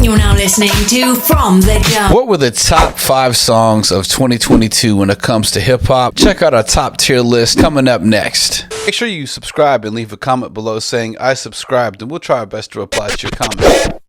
You're now listening to From the Jump. What were the top 5 songs of 2022 when it comes to hip hop? Check out our top tier list coming up next. Make sure you subscribe and leave a comment below saying I subscribed, and we'll try our best to reply to your comment.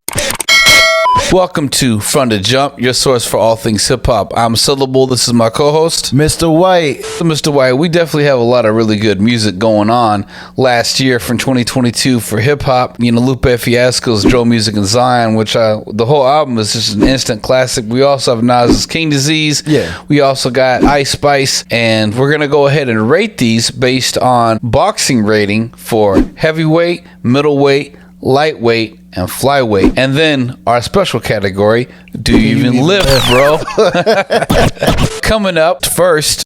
Welcome to From the Jump, your source for all things hip hop. I'm Syllable. This is my co-host, Mr. White. So Mr. White, we definitely have a lot of really good music going on last year from 2022 for hip hop. You know, Lupe Fiasco's Drill Music in Zion, which the whole album is just an instant classic. We also have Nas's King Disease. Yeah. We also got Ice Spice, and we're gonna go ahead and rate these based on boxing rating for heavyweight, middleweight, lightweight, and flyweight. And then our special category, do you even lift, bro? Coming up first,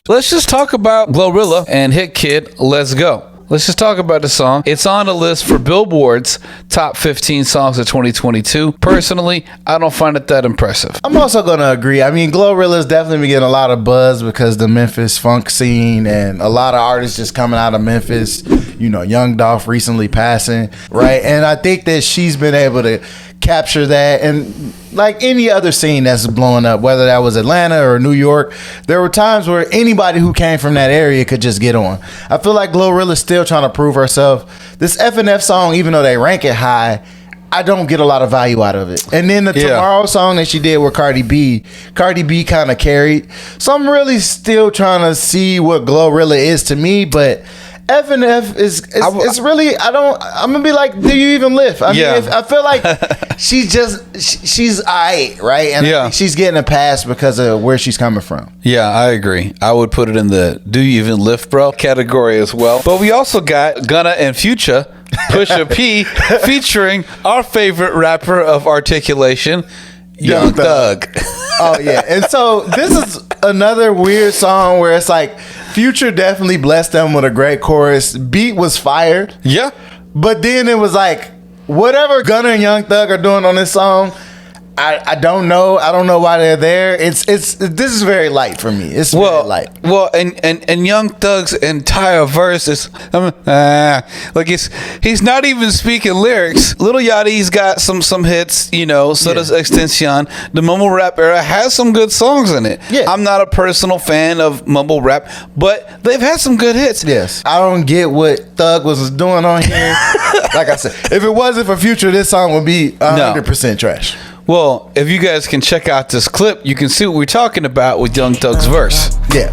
let's just talk about Glorilla and Hit Kid, Let's Go. Let's just talk about the song. It's on the list for Billboard's top 15 songs of 2022. Personally, I don't find it that impressive. I'm also going to agree. I mean, Glorilla's definitely been getting a lot of buzz because the Memphis funk scene and a lot of artists just coming out of Memphis. You know, Young Dolph recently passing, right? And I think that she's been able to capture that. And like any other scene that's blowing up, whether that was Atlanta or New York, there were times where anybody who came from that area could just get on. I feel like Glorilla's still trying to prove herself. This F&F song, even though they rank it high, I don't get a lot of value out of it. And then the Tomorrow song that she did with Cardi B kind of carried. So I'm really still trying to see what Glorilla is to me, but F&F is it's really, I'm gonna be like, do you even lift? I mean, I feel like she's alright, right? And I think she's getting a pass because of where she's coming from. Yeah, I agree. I would put it in the do you even lift, bro category as well. But we also got Gunna and Future, Pusha P, featuring our favorite rapper of articulation, Young Thug. Oh yeah, and so this is another weird song where it's like Future definitely blessed them with a great chorus. Beat was fired. Yeah, but then it was like whatever Gunna and Young Thug are doing on this song, I don't know. I don't know why they're there. This is very light for me. It's very light. Well, and Young Thug's entire verse is like he's not even speaking lyrics. Lil Yachty's got some hits, you know. So does Extension. The mumble rap era has some good songs in it. Yeah. I'm not a personal fan of mumble rap, but they've had some good hits. Yes. I don't get what Thug was doing on here. Like I said, if it wasn't for Future, this song would be 100% trash. Well, if you guys can check out this clip, you can see what we're talking about with Young Thug's verse. Yeah.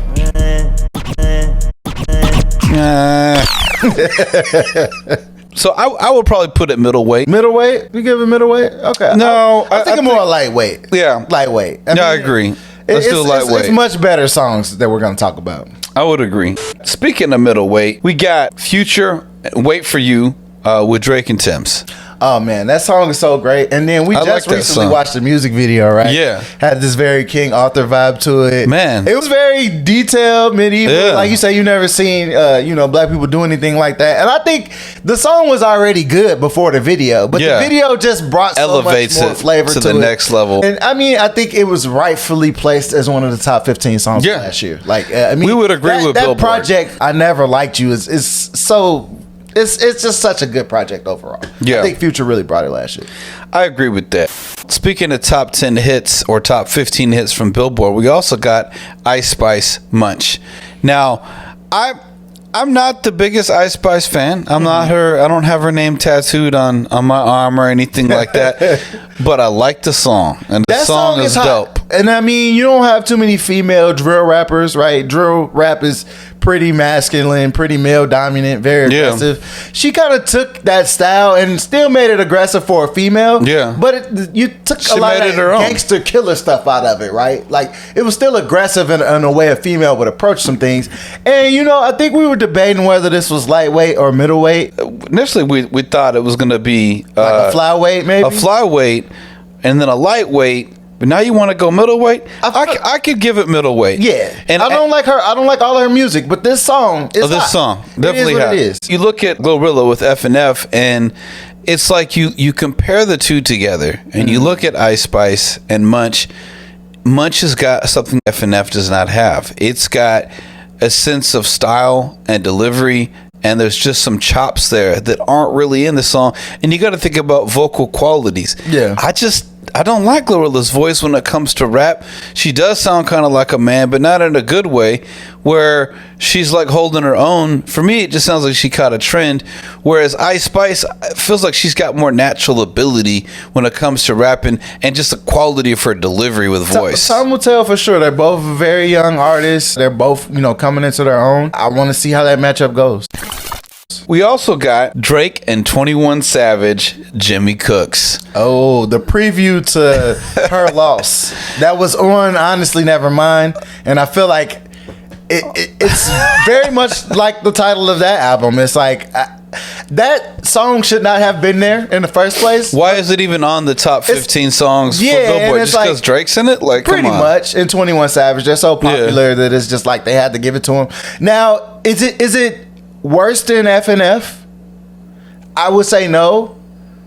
So I would probably put it middleweight. Middleweight? You give it middleweight? Okay. No. I think more lightweight. Yeah. Lightweight. I agree. Let's do lightweight. It's much better songs that we're going to talk about. I would agree. Speaking of middleweight, we got Future, Wait For You, with Drake and Tim's. Oh man, that song is so great. And then we just recently watched the music video, right? Yeah. Had this very King Arthur vibe to it. Man. It was very detailed, medieval. Yeah. Like you say, you never seen black people do anything like that. And I think the song was already good before the video, but the video just brought so much more flavor to the next level. And I mean, I think it was rightfully placed as one of the top 15 songs last year. Like I mean, we would agree with Billboard. That project, I Never Liked You, is so. It's just such a good project overall. Yeah. I think Future really brought it last year. I agree with that. Speaking of top 10 hits or top 15 hits from Billboard, we also got Ice Spice, Munch. Now, I'm not the biggest Ice Spice fan. I'm not her. I don't have her name tattooed on my arm or anything like that. But I like the song, and the song is dope. And I mean, you don't have too many female drill rappers, right? Drill rap is pretty masculine, pretty male dominant, very aggressive. She kind of took that style and still made it aggressive for a female. Yeah, but you took a lot of gangster killer stuff out of it, right? Like it was still aggressive in a way a female would approach some things. And you know, I think we were debating whether this was lightweight or middleweight. Initially, we thought it was going to be like a flyweight, maybe a flyweight, and then a lightweight. But now you want to go middleweight? I could give it middleweight. Yeah, and I don't like her. I don't like all her music, but this song is this song definitely hot. It is. You look at Glorilla with F&F, and it's like you compare the two together, and you look at Ice Spice and Munch. Munch has got something F&F does not have. It's got a sense of style and delivery and there's just some chops there that aren't really in the song. And you got to think about vocal qualities. Yeah. I don't like Glorilla's voice when it comes to rap. She does sound kind of like a man, but not in a good way, where she's like holding her own. For me, it just sounds like she caught a trend, whereas Ice Spice feels like she's got more natural ability when it comes to rapping and just the quality of her delivery with voice. Time will tell for sure. They're both very young artists. They're both, coming into their own. I want to see how that matchup goes. We also got Drake and 21 Savage, Jimmy Cooks. Oh, the preview to her loss. That was on Honestly Nevermind. And I feel like it's very much like the title of that album. It's like that song should not have been there in the first place. Why is it even on the top 15 songs for Billboard? Just because Drake's in it? Like, pretty much. And 21 Savage, they're so popular that it's just like they had to give it to him. Now, is it worse than FNF? I would say no.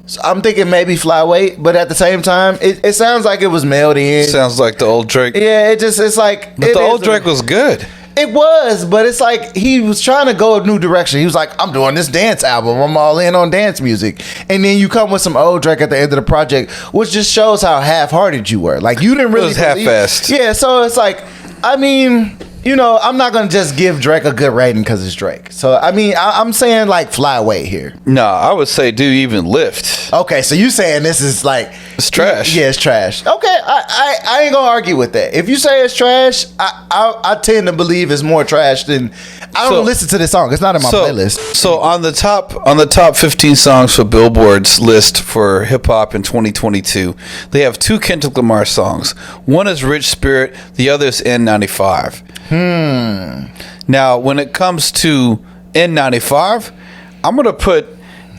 So I'm thinking maybe Flyweight, but at the same time, it sounds like it was mailed in. Sounds like the old Drake. Yeah, it's like. But the old Drake was good. It was, but it's like he was trying to go a new direction. He was like, I'm doing this dance album. I'm all in on dance music. And then you come with some old Drake at the end of the project, which just shows how half-hearted you were. Like, you didn't really. It was half-assed. Yeah, so it's like, I mean, I'm not going to just give Drake a good rating because it's Drake. So, I mean, I'm saying like Flyweight here. No, I would say do even lift. Okay, so you saying this is like. It's trash. Yeah, it's trash. Okay, I ain't gonna argue with that. If you say it's trash, I tend to believe it's more trash than. I don't listen to this song. It's not in my playlist. So on the top 15 songs for Billboard's list for hip hop in 2022, they have 2 Kendrick Lamar songs. One is Rich Spirit, the other is N95. Now, when it comes to N95, I'm gonna put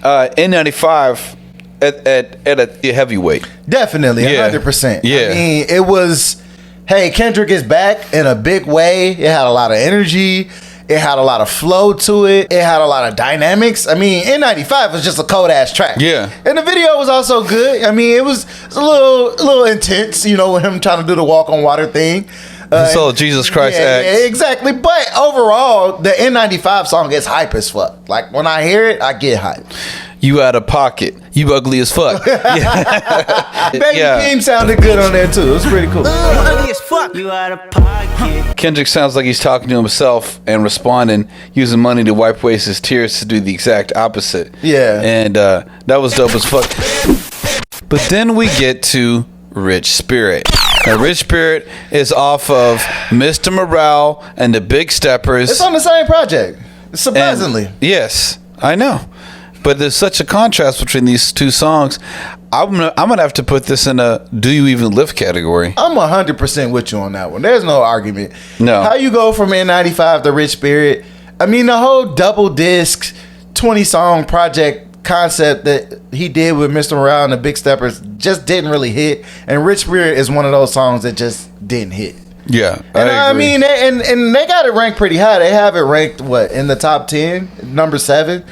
N95 at a heavyweight. Definitely, 100%. Yeah. I mean, it was, hey, Kendrick is back in a big way. It had a lot of energy. It had a lot of flow to it. It had a lot of dynamics. I mean, N95 was just a cold ass track. Yeah. And the video was also good. I mean, it was a little intense, with him trying to do the walk on water thing. So Jesus Christ acts. Yeah, exactly. But overall, the N95 song is hype as fuck. Like, when I hear it, I get hype. You out of pocket. You ugly as fuck. Baby Keem sounded good on there too. It was pretty cool. Ugly as fuck. You out of pocket. Kendrick sounds like he's talking to himself and responding, using money to wipe away his tears to do the exact opposite. Yeah. And that was dope as fuck. But then we get to Rich Spirit. Now, Rich Spirit is off of Mr. Morale and the Big Steppers. It's on the same project, surprisingly. And yes, I know. But there's such a contrast between these two songs. I'm gonna have to put this in a "Do You Even Live" category. I'm 100% with you on that one. There's no argument. No. How you go from N95 to Rich Spirit? I mean, the whole double disc 20-song project concept that he did with Mr. Morale and the Big Steppers just didn't really hit. And Rich Spirit is one of those songs that just didn't hit. Yeah, I mean, and they got it ranked pretty high. They have it ranked in the top 10, number 7.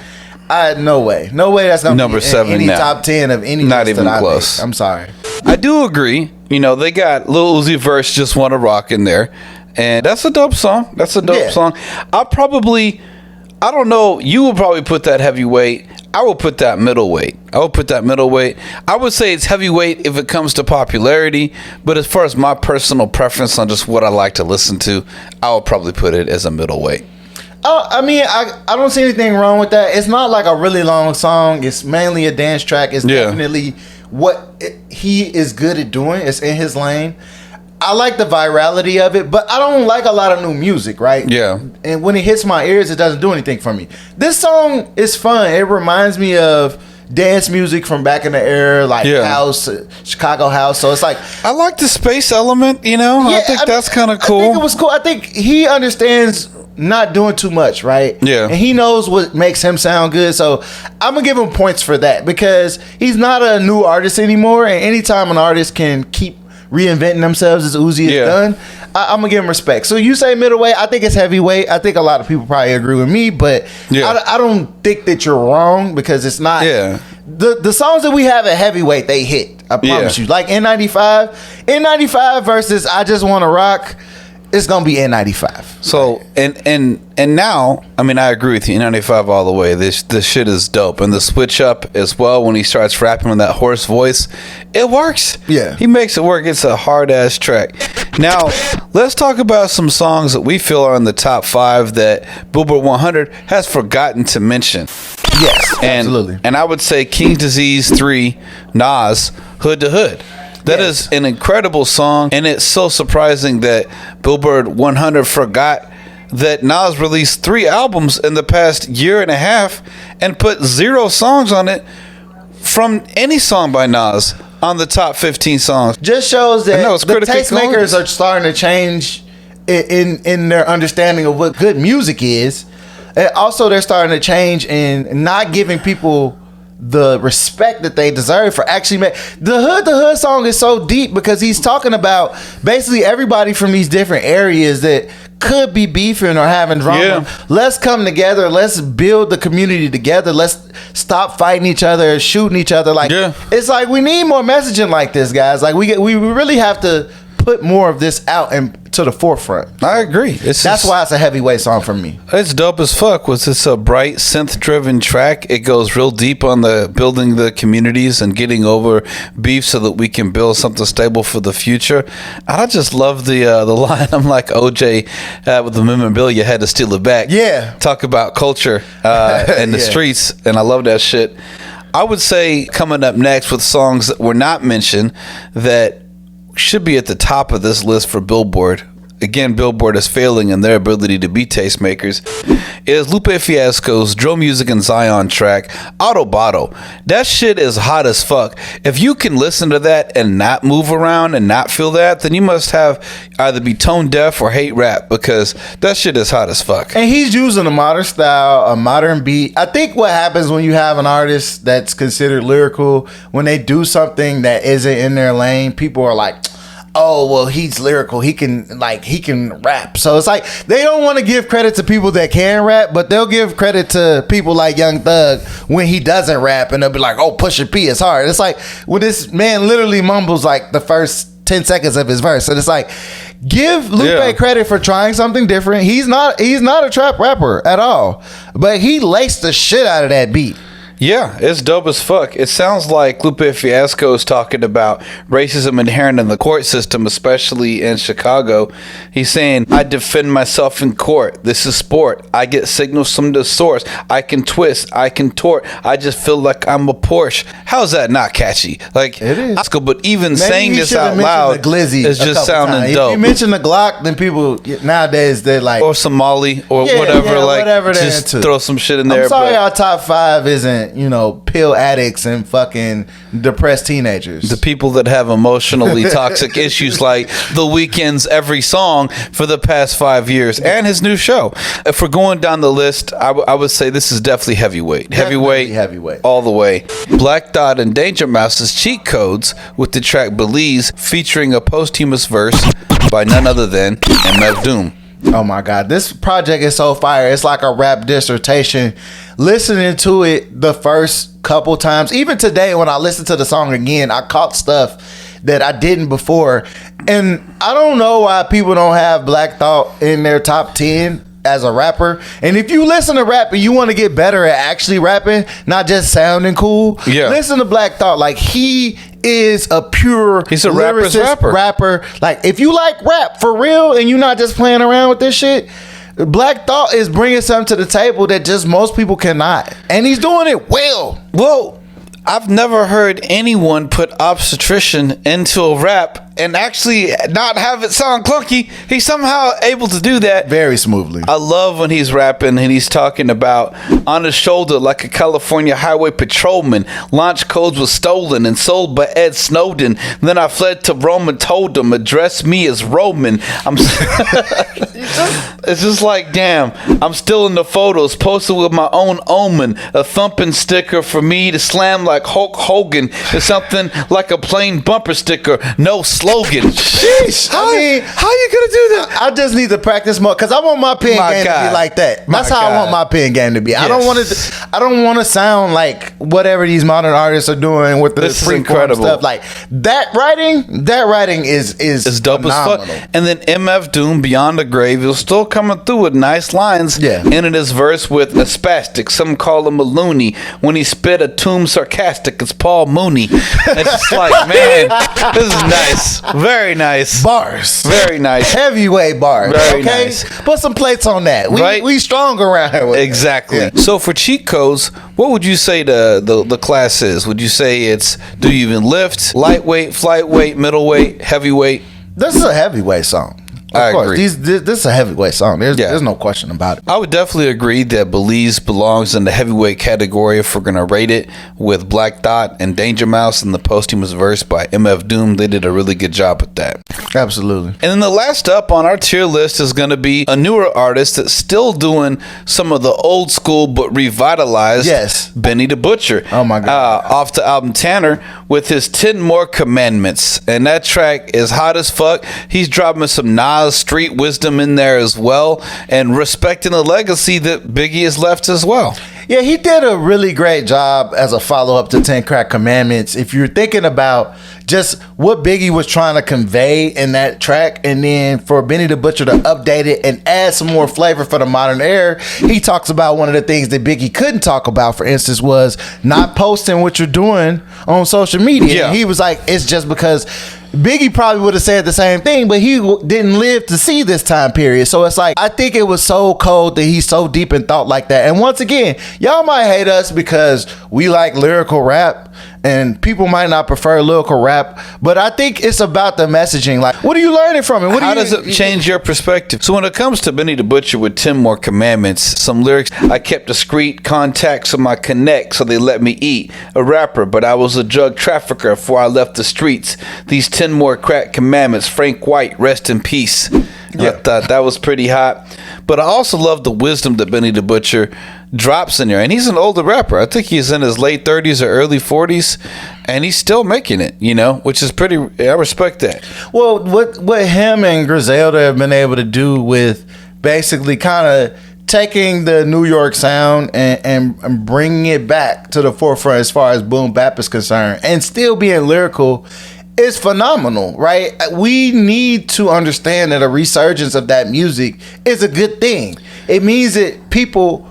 No way that's gonna number be 7 any now. top 10 of any. Not even close. I'm sorry. I do agree. They got Lil Uzi Vert, Just Wanna Rock in there, and that's a dope song. Song. I don't know. You will probably put that heavyweight. I will put that middleweight. I would say it's heavyweight if it comes to popularity, but as far as my personal preference on just what I like to listen to, I would probably put it as a middleweight. I mean, I don't see anything wrong with that. It's not like a really long song. It's mainly a dance track. It's definitely what he is good at doing. It's in his lane. I like the virality of it, but I don't like a lot of new music, right? Yeah. And when it hits my ears, it doesn't do anything for me. This song is fun. It reminds me of dance music from back in the era, like house, Chicago house. So it's like, I like the space element, I think that's kind of cool. I think it was cool. I think he understands not doing too much, right? Yeah. And he knows what makes him sound good. So I'm going to give him points for that because he's not a new artist anymore. And anytime an artist can keep reinventing themselves as Uzi has done, I'm going to give him respect. So you say middleweight. I think it's heavyweight. I think a lot of people probably agree with me, but I don't think that you're wrong because it's not. Yeah. The songs that we have at heavyweight, they hit. I promise you. Like N95 versus I Just Want to Rock. it's gonna be N95. So and now, I mean, I agree with you, N95 all the way. This shit is dope, and the switch up as well when he starts rapping with that hoarse voice, it works. Yeah, he makes it work. It's a hard ass track. Now let's talk about some songs that we feel are in the top 5 that Billboard 100 has forgotten to mention. Yes, absolutely. And I would say King's Disease 3, Nas, Hood to Hood. That is an incredible song, and it's so surprising that Billboard 100 forgot that Nas released 3 albums in the past year and a half and put 0 songs on it from any song by Nas on the top 15 songs. Just shows that the tastemakers songs are starting to change in their understanding of what good music is. And also, they're starting to change in not giving people the respect that they deserve for actually the Hood song is so deep because he's talking about basically everybody from these different areas that could be beefing or having drama. Yeah. Let's come together. Let's build the community together. Let's stop fighting each other, shooting each other. Like, it's like we need more messaging like this, guys. Like we really have to put more of this out and to the forefront. I agree. That's why it's a heavyweight song for me. It's dope as fuck. It's a bright synth-driven track. It goes real deep on the building the communities and getting over beef so that we can build something stable for the future. I just love the line. I'm like OJ with the memorabilia, had to steal it back. Yeah. Talk about culture and the streets, and I love that shit. I would say coming up next with songs that were not mentioned that should be at the top of this list for Billboard. Again, Billboard is failing in their ability to be tastemakers. Is Lupe Fiasco's Drill Music and Zion track, Autobotto. That shit is hot as fuck. If you can listen to that and not move around and not feel that, then you must have either be tone deaf or hate rap, because that shit is hot as fuck. And he's using a modern style, a modern beat. I think what happens when you have an artist that's considered lyrical, when they do something that isn't in their lane, people are like, oh, well, he's lyrical. He can rap. So it's like they don't want to give credit to people that can rap, but they'll give credit to people like Young Thug when he doesn't rap, and they'll be like, oh, Pusha P is hard. It's like when this man literally mumbles like the first 10 seconds of his verse. And it's like, give Lupe credit for trying something different. He's not a trap rapper at all, but he laced the shit out of that beat. Yeah, it's dope as fuck. It sounds like Lupe Fiasco is talking about racism inherent in the court system, especially in Chicago. He's saying, I defend myself in court. This is sport. I get signals from the source. I can twist. I can tort. I just feel like I'm a Porsche. How's that not catchy? Like, it is. But even Maybe saying this out loud is just sounding dope. If you mention the Glock, then people nowadays, they're like, or Somali or whatever. Like, whatever just throw some shit in there. I'm sorry, our top 5 isn't, pill addicts and fucking depressed teenagers. The people that have emotionally toxic issues, like The Weeknd's every song for the past 5 years and his new show. If we're going down the list, I would say this is definitely heavyweight. Heavyweight. All the way. Black Dot and Danger Mouse's Cheat Codes with the track Belize, featuring a posthumous verse by none other than MF Doom. Oh my God, this project is so fire. It's like a rap dissertation. Listening to it the first couple times, even today when I listened to the song again, I caught stuff that I didn't before. And I don't know why people don't have Black Thought in their top 10 as a rapper. And if you listen to rap and you want to get better at actually rapping, not just sounding cool, listen to Black Thought. Like, he is a pure he's a rapper's rapper. Like, if you like rap for real and you're not just playing around with this shit, Black Thought is bringing something to the table that just most people cannot, and he's doing it well. I've never heard anyone put obstetrician into a rap and actually not have it sound clunky. He's somehow able to do that very smoothly. I love when he's rapping and he's talking about on his shoulder like a California highway patrolman. Launch codes was stolen and sold by Ed Snowden. Then I fled to Rome and told him, address me as Roman. It's just like, damn, I'm still in the photos, posted with my own omen, a thumping sticker for me to slam like Hulk Hogan. It's something like a plain bumper sticker, no slogan. Sheesh. I mean, how you gonna do that? I just need to practice more because I want my pen game to be like that. That's how I want my pen game to be. Yes. I don't want to sound like whatever these modern artists are doing with the freeform stuff. Like that writing is dope phenomenal. as fuck. And then MF Doom, Beyond the Grave, is still coming through with nice lines. Yeah. Ending his verse with a spastic. Some call him a loony. When he spit a tomb sarcastic, it's Paul Mooney. It's just like, man, this is nice. Very nice. Bars. Very nice. Heavyweight bars. Very okay? nice. Put some plates on that. We strong around here with exactly. Yeah. So for cheat codes, what would you say the class is? Would you say it's do you even lift, lightweight, flyweight, middleweight, heavyweight? This is a heavyweight song. I Of course, agree. this is a heavyweight song. There's no question about it. I would definitely agree that Belize belongs in the heavyweight category if we're going to rate it, with Black Dot and Danger Mouse and the posthumous verse by MF Doom. They did a really good job with that. Absolutely. And then the last up on our tier list is going to be a newer artist that's still doing some of the old school but revitalized. Yes. Benny the Butcher. Oh my God. Off the album Tanner with his 10 More Commandments. And that track is hot as fuck. He's dropping some Nas street wisdom in there as well, and respecting the legacy that Biggie has left as well. Yeah, he did a really great job as a follow-up to 10 Crack Commandments. If you're thinking about just what Biggie was trying to convey in that track, and then for Benny the Butcher to update it and add some more flavor for the modern era, he talks about one of the things that Biggie couldn't talk about, for instance, was not posting what you're doing on social media. Yeah. And he was like, it's just because Biggie probably would have said the same thing, but he didn't live to see this time period. So it's like, I think it was so cold that he's so deep in thought like that. And once again, y'all might hate us because we like lyrical rap, and people might not prefer lyrical rap, but I think it's about the messaging. Like, what are you learning from it? How does it change your perspective? So when it comes to Benny the Butcher with 10 More Commandments, some lyrics: I kept discreet contacts of my connect so they let me eat. A rapper, but I was a drug trafficker before I left the streets. These 10 more crack commandments. Frank White, rest in peace. Yeah. I thought that was pretty hot. But I also love the wisdom that Benny the Butcher drops in there. And he's an older rapper. I think he's in his late 30s or early 40s. And he's still making it, you know, which is pretty, I respect that. Well, what him and Griselda have been able to do with basically kind of taking the New York sound and bringing it back to the forefront as far as boom bap is concerned, and still being lyrical, is phenomenal, right? We need to understand that a resurgence of that music is a good thing. It means that people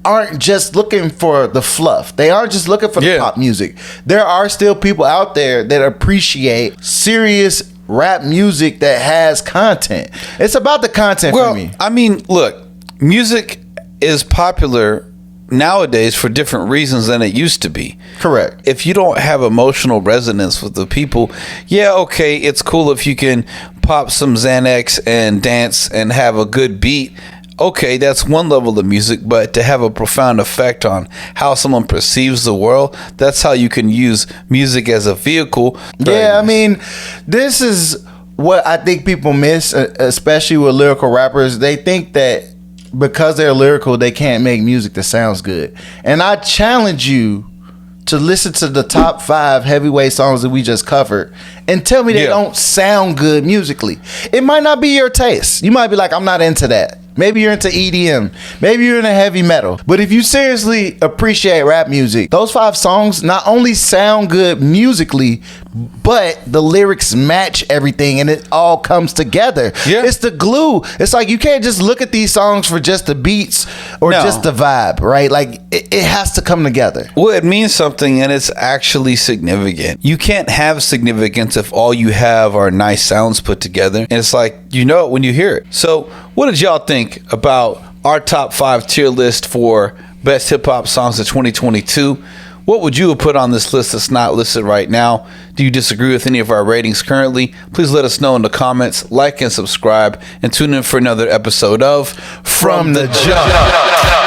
aren't just looking for the fluff. They aren't just looking for the pop music. There are still people out there that appreciate serious rap music that has content. It's about the content for me. I mean, look, music is popular nowadays for different reasons than it used to be. Correct. If you don't have emotional resonance with the people, yeah, okay, it's cool if you can pop some Xanax and dance and have a good beat. Okay, that's one level of music, but to have a profound effect on how someone perceives the world, that's how you can use music as a vehicle. Yeah, I mean, this is what I think people miss, especially with lyrical rappers. They think that because they're lyrical, they can't make music that sounds good. And I challenge you to listen to the top 5 heavyweight songs that we just covered and tell me they don't sound good musically. It might not be your taste. You might be like, I'm not into that. Maybe you're into EDM. Maybe you're into heavy metal. But if you seriously appreciate rap music, those 5 songs not only sound good musically, but the lyrics match everything and it all comes together. Yeah. It's the glue. It's like you can't just look at these songs for just the beats or just the vibe, right? Like it has to come together. Well, it means something and it's actually significant. You can't have significance if all you have are nice sounds put together. And it's like, you know it when you hear it. So what did y'all think about our top 5 tier list for best hip hop songs of 2022? What would you have put on this list that's not listed right now? Do you disagree with any of our ratings currently? Please let us know in the comments, like and subscribe, and tune in for another episode of From the Jump.